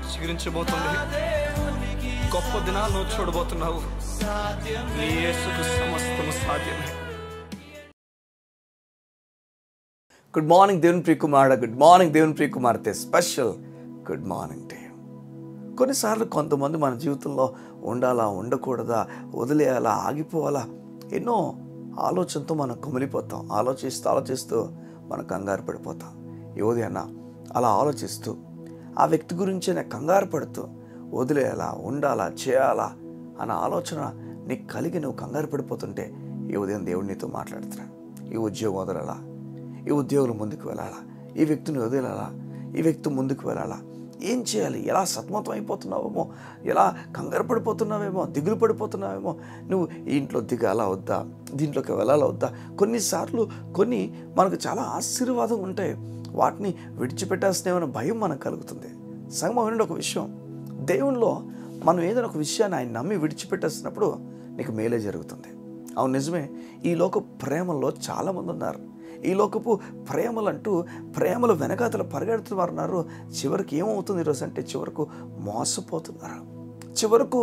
చిగురించబోతుంది. గొప్ప దినాలు నువ్వు చూడబోతున్నావు. నీ యేసుకు సమస్తము సాధ్యమే. గుడ్ మార్నింగ్ దేవుని ప్రియకుమారుడా, గుడ్ మార్నింగ్ దేవుని ప్రియకుమార్తె. Special good morning day. కొన్నిసార్లు కొంతమంది మన జీవితంలో ఉండాలా, ఉండకూడదా, వదిలేయాలా, ఆగిపోవాలా, ఎన్నో ఆలోచనతో మనం కుమిలిపోతాం. ఆలోచిస్తూ మనం కంగారు పడిపోతాం. ఈ ఉదయాన అలా ఆలోచిస్తూ ఆ వ్యక్తి గురించి నేను కంగారు పడుతూ వదిలేయాలా, ఉండాలా, చేయాలా అన్న ఆలోచన నీకు కలిగి నువ్వు కంగారు పడిపోతుంటే ఈ ఉదయం దేవుడు నీతో మాట్లాడుతున్నాడు. ఈ ఉద్యోగం వదలాలా, ఈ ఉద్యోగులు ముందుకు వెళ్ళాలా, ఈ వ్యక్తిని వదిలేలా, ఈ వ్యక్తి ముందుకు వెళ్ళాలా, ఏం చేయాలి, ఎలా సతమతం అయిపోతున్నావేమో, ఎలా కంగారు పడిపోతున్నావేమో, దిగులు పడిపోతున్నావేమో, నువ్వు ఈ ఇంట్లో దిగాలా వద్దా, దీంట్లోకి వెళ్ళాలా వద్దా. కొన్నిసార్లు కొన్ని మనకు చాలా ఆశీర్వాదం ఉంటాయి, వాటిని విడిచిపెట్టాల్సిన భయం మనకు కలుగుతుంది. సంగమం వినండి ఒక విషయం, దేవునిలో మనం ఏదైనా ఒక విషయాన్ని ఆయన నమ్మి విడిచిపెట్టేసినప్పుడు నీకు మేలే జరుగుతుంది. అవును, నిజమే. ఈ లోక ప్రేమల్లో చాలామంది ఉన్నారు. ఈ లోకపు ప్రేమలంటూ ప్రేమల వెనకాతల పరిగెడుతున్న వారు ఉన్నారు. చివరికి ఏమవుతుంది ఈరోజు అంటే చివరకు మోసపోతున్నారు. చివరకు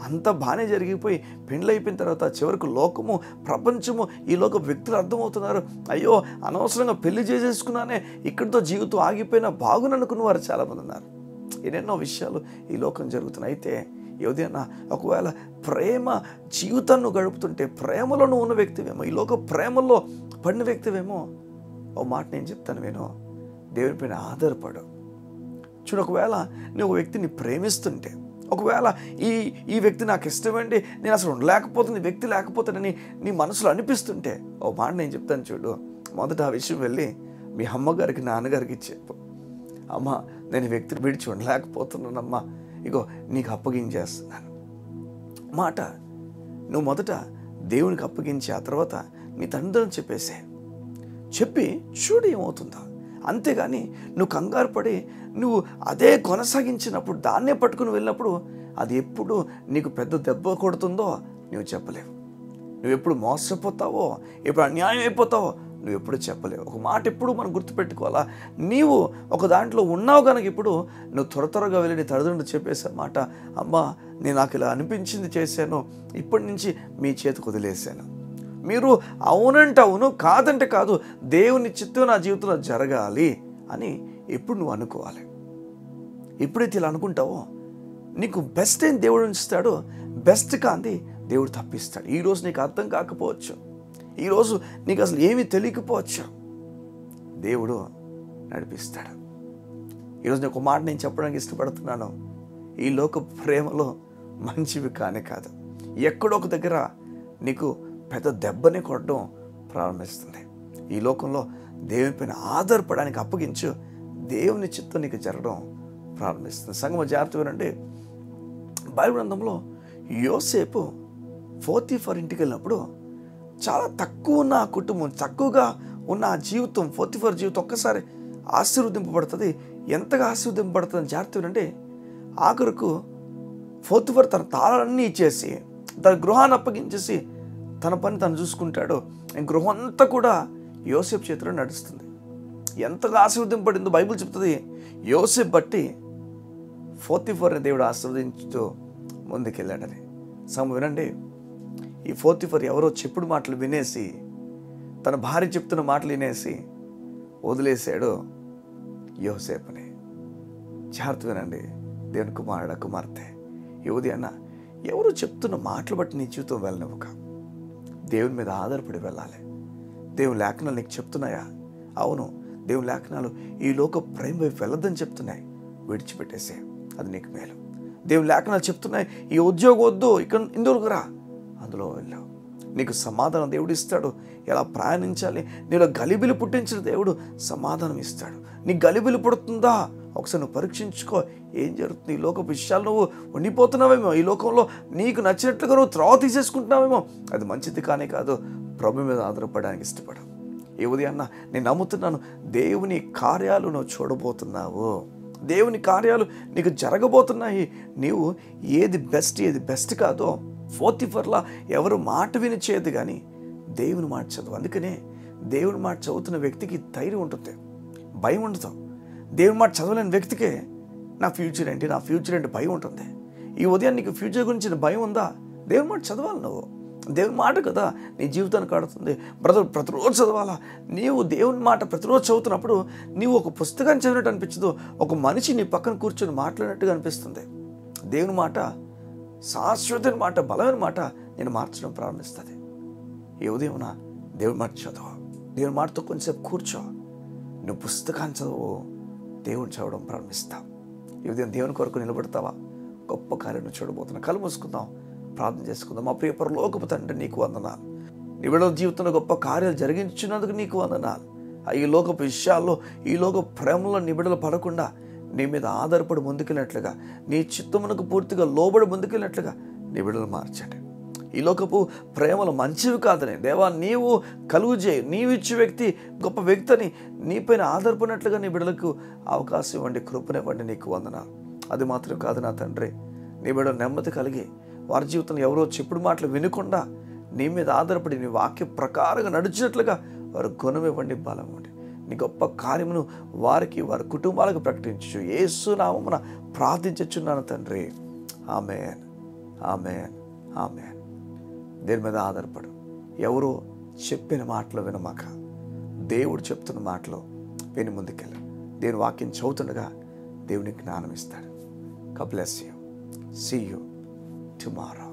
అంత బాగానే జరిగిపోయి పెళ్ళైపోయిన తర్వాత చివరకు లోకము, ప్రపంచము, ఈ లోక వ్యక్తులు అర్థమవుతున్నారు. అయ్యో అనవసరంగా పెళ్లి చేసేసుకున్నానే, ఇక్కడితో జీవితం ఆగిపోయినా బాగుననుకున్న వారు చాలామంది ఉన్నారు. ఎన్నెన్నో విషయాలు ఈ లోకం జరుగుతున్నాయి. అయితే ఏదైనా ఒకవేళ ప్రేమ జీవితాన్ని గడుపుతుంటే ప్రేమలో నువ్వు ఉన్న వ్యక్తివేమో, ఈ లోక ప్రేమల్లో పడిన వ్యక్తివేమో, ఓ మాట నేను చెప్తాను విను, దేవుని పైన ఆధారపడు. చూడు, ఒకవేళ నువ్వు వ్యక్తిని ప్రేమిస్తుంటే, ఒకవేళ ఈ వ్యక్తి నాకు ఇష్టమండి, నేను అసలు ఉండలేకపోతుంది, వ్యక్తి లేకపోతానని నీ మనసులో అనిపిస్తుంటే ఓ మాట నేను చెప్తాను చూడు. మొదట ఆ విషయం వెళ్ళి మీ అమ్మగారికి, నాన్నగారికి చెప్పు. అమ్మ, నేను వ్యక్తిని విడిచి ఉండలేకపోతున్నానమ్మా, ఇగో నీకు అప్పగించేస్తున్నాను మాట. నువ్వు మొదట దేవునికి అప్పగించి ఆ తర్వాత నీ తండ్రిని చెప్పి చూడు ఏమవుతుందో. అంతేగాని నువ్వు కంగారు పడి నువ్వు అదే కొనసాగించినప్పుడు, దాన్నే పట్టుకుని వెళ్ళినప్పుడు అది ఎప్పుడు నీకు పెద్ద దెబ్బ కొడుతుందో నువ్వు చెప్పలేవు. నువ్వు ఎప్పుడు మోసపోతావో, ఎప్పుడు అన్యాయం అయిపోతావో నువ్వు ఎప్పుడు చెప్పలేవు. ఒక మాట ఎప్పుడు మనం గుర్తుపెట్టుకోవాలా, నీవు ఒక దాంట్లో ఉన్నావు కనుక ఇప్పుడు నువ్వు త్వరగా వెళ్ళి నీ తల్లిదండ్రులు చెప్పేసే మాట, అమ్మా నేను నాకు ఇలా అనిపించింది చేశాను, ఇప్పటి నుంచి మీ చేతికి వదిలేశాను. మీరు అవునంటే అవును, కాదంటే కాదు, దేవుని చిత్తం నా జీవితంలో జరగాలి అని ఎప్పుడు నువ్వు అనుకోవాలి. ఎప్పుడైతే ఇలా అనుకుంటావో నీకు బెస్ట్ ఏం దేవుడు ఉంచుతాడో, బెస్ట్ కాంది దేవుడు తప్పిస్తాడు. ఈరోజు నీకు అర్థం కాకపోవచ్చు, ఈరోజు నీకు అసలు ఏమీ తెలియకపోవచ్చు, దేవుడు నడిపిస్తాడు. ఈరోజు నీకు ఒక మాట నేను చెప్పడానికి ఇష్టపడుతున్నాను. ఈ లోక ప్రేమలో మంచివి కానే కాదు, ఎక్కడో ఒక దగ్గర నీకు పెద్ద దెబ్బని కొట్టడం ప్రారంభిస్తుంది. ఈ లోకంలో దేవుని పైన ఆధారపడడానికి అప్పగించు, దేవుని చిత్తం నీకు జరగడం ప్రారంభిస్తుంది. సంగమ జాగ్రత్త వినండి. బైబిల్ గ్రంథంలో యోసేపు పోతీఫర్ ఇంటికి వెళ్ళినప్పుడు చాలా తక్కువ ఉన్న ఆ కుటుంబం, తక్కువగా ఉన్న ఆ జీవితం, పోతీఫర్ జీవితం ఒక్కసారి ఆశీర్వదింపబడుతుంది. ఎంతగా ఆశీర్వదింపబడుతుంది జాగ్రత్త వినండి. ఆఖరుకు పోతీఫర్ తన తాళాలన్నీ ఇచ్చేసి తన గృహాన్ని అప్పగించేసి తన పని తను చూసుకుంటాడు. గృహం అంతా కూడా యోసేపు చేతిలో నడుస్తుంది. ఎంతగా ఆశీర్వదింపబడిందో బైబిల్ చెప్తుంది. యోసేపు బట్టి పోతీఫర్ని దేవుడు ఆశీర్వదించుతూ ముందుకెళ్ళాడని. వినండి, ఈ పోతీఫర్ ఎవరో చెప్పుడు మాటలు వినేసి, తన భార్య చెప్తున్న మాటలు వినేసి వదిలేశాడు యోసేపుని. జాగ్రత్త వినండి దేవుని కుమారుడు, కుమార్తె, యువతి అన్న, ఎవరు చెప్తున్న మాటలు బట్టి నీ జీవితం వెళ్ళనివ్వక దేవుని మీద ఆధారపడి వెళ్ళాలి. దేవుని లేఖనాలు నీకు చెప్తున్నాయా? అవును, దేవుని లేఖనాలు ఈ లోక ప్రేమ వైపు వెళ్ళొద్దని చెప్తున్నాయి, విడిచిపెట్టేసే, అది నీకు మేలు. దేవుని లేఖనాలు చెప్తున్నాయి ఈ ఉద్యోగం వద్దు, ఇక్కడ ఇందులోకి రా, అందులో వెళ్ళావు, నీకు సమాధానం దేవుడు ఇస్తాడు. ఎలా ప్రయాణించాలి, నీలో గలిబిలి పుట్టించిన దేవుడు సమాధానం ఇస్తాడు. నీ గలిబిలి పుడుతుందా ఒకసారి నువ్వు పరీక్షించుకో. ఏం జరుగుతుంది, ఈ లోక విషయాలు నువ్వు ఉండిపోతున్నావేమో, ఈ లోకంలో నీకు నచ్చినట్లుగా నువ్వు త్రోవ తీసేసుకుంటున్నావేమో, అది మంచిది కానే కాదు. ప్రభు మీద ఆధారపడడానికి ఇష్టపడు. ఈ ఉదయాన్న నేను నమ్ముతున్నాను, దేవుని కార్యాలు నువ్వు చూడబోతున్నావు, దేవుని కార్యాలు నీకు జరగబోతున్నాయి. నీవు ఏది బెస్ట్ కాదో పోతీఫర్లా ఎవరు మాట విని చేయదు, కానీ దేవుని మాట చదువు. అందుకనే దేవుని మాట చదువుతున్న వ్యక్తికి ధైర్యం ఉంటుంది, భయం ఉండదు. దేవుని మాట చదవలేని వ్యక్తికే నా ఫ్యూచర్ ఏంటి భయం ఉంటుంది. ఈ ఉదయం నీకు ఫ్యూచర్ గురించి భయం ఉందా? దేవుని మాట చదవాలి. నువ్వు దేవుని మాట కదా నీ జీవితాన్ని కాడుతుంది. బ్రదర్, ప్రతిరోజు చదవాలా? నీవు దేవుని మాట ప్రతిరోజు చదువుతున్నప్పుడు నీవు ఒక పుస్తకాన్ని చదివినట్టు అనిపించదు, ఒక మనిషి నీ పక్కన కూర్చొని మాట్లాడినట్టుగా అనిపిస్తుంది. దేవుని మాట శాశ్వతమైన మాట, బలమైన మాట నేను మార్చడం ప్రారంభిస్తుంది. ఈ ఉదయం దేవుని మాట చదువు, దేవుని మాటతో కొంచెంసేపు కూర్చో, నువ్వు పుస్తకాన్ని చదువు, దేవుని చదవడం ప్రారంభిస్తావు. ఈ ఉదయం దేవుని కొరకు నిలబడతావా? గొప్ప కార్యం చూడబోతున్నా. కళ్ళు మూసుకుందాం, ప్రార్థన చేసుకుందాం. మా ప్రియ పరలోకపు తండ్రి, నీకు వందనాలు. నీ బిడ్డల జీవితంలో గొప్ప కార్యాలు జరిగించినందుకు నీకు వందనాలు. ఈ లోకపు విషయాల్లో, ఈ లోక ప్రేమలో నీ బిడ్డలు పడకుండా నీ మీద ఆధారపడి ముందుకెళ్ళినట్లుగా, నీ చిత్తమునకు పూర్తిగా లోబడి ముందుకెళ్ళినట్లుగా నీ బిడ్డలు మార్చండి. ఈ లోకపు ప్రేమలు మంచివి కాదని దేవా నీవు కలుగు చేయి. నీవు ఇచ్చే వ్యక్తి గొప్ప వ్యక్తి అని నీపైన ఆధారపడినట్లుగా నీ బిడ్డలకు అవకాశం ఇవ్వండి, కృపనివ్వండి. నీకు వందనాలు. అది మాత్రం కాదు నా తండ్రి, నీ బిడ్డ నెమ్మది కలిగి వారి జీవితంలో ఎవరో చెప్పుడు మాటలు వినకుండా నీ మీద ఆధారపడి నీ వాక్య ప్రకారంగా నడిచినట్లుగా వారు గుణమివ్వండి, బలం ఇవ్వండి. నీ గొప్ప కార్యమును వారికి, వారి కుటుంబాలకు ప్రకటించు. యేసు నామమున ప్రార్థించుచున్నాను తండ్రి. ఆమేన్, ఆమేన్, ఆమేన్. దేని మీద ఆధారపడు. ఎవరో చెప్పిన మాటలు వినమాక, దేవుడు చెప్తున్న మాటలు విని ముందుకెళ్ళు. దేవుని వాక్యం చదువుతుండగా దేవునికి జ్ఞానం ఇస్తాడు. God bless you. See you tomorrow.